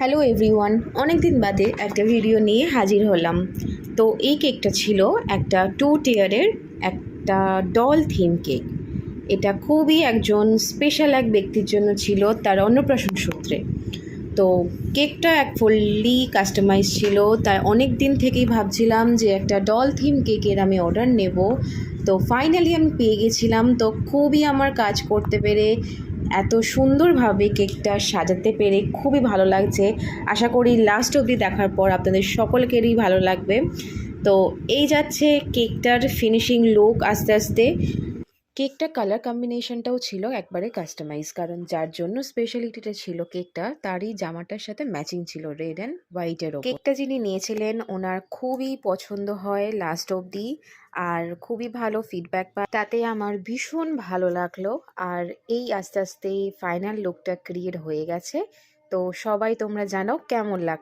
Hello everyone, অনেক দিন বাদে একটা ভিডিও নিয়ে হাজির হলাম। তো এই কেকটা ছিল একটা 2 টিয়ারের একটা ডল থিম কেক। এটা খুবই একজন স্পেশাল এক ব্যক্তির জন্য ছিল, তার অন্নপ্রাশন সূত্রে। তো কেকটা এক ফুললি কাস্টমাইজ ছিল, তাই অনেক দিন থেকেই ভাবছিলাম যে একটা ডল থিম কেকের আমি অর্ডার নেব। তো ফাইনালি আমি পেয়ে গেছিলাম। তো খুবই আমার কাজ করতে পেরে, এত সুন্দরভাবে কেকটা সাজাতে পেরে খুবই ভালো লাগছে। আশা করি লাস্ট অবধি দেখার পর আপনাদের সকলকেরই ভালো লাগবে। তো এই যাচ্ছে কেকটার ফিনিশিং লুক আস্তে আস্তে। কেকটা কালার কম্বিনেশনটাও ছিল একবারে কাস্টমাইজ, কারণ যার জন্য স্পেশালিটিটা ছিল কেকটা, তারই জামাটার সাথে ম্যাচিং ছিল রেড অ্যান্ড হোয়াইটের ওপর। কেকটা যিনি নিয়েছিলেন ওনার খুবই পছন্দ হয় লাস্ট অবধি, আর খুবই ভালো ফিডব্যাক পায়, তাতে আমার ভীষণ ভালো লাগলো। আর এই আস্তে আস্তে ফাইনাল লুকটা ক্রিয়েট হয়ে গেছে। তো সবাই তোমরা জানো কেমন লাগলো।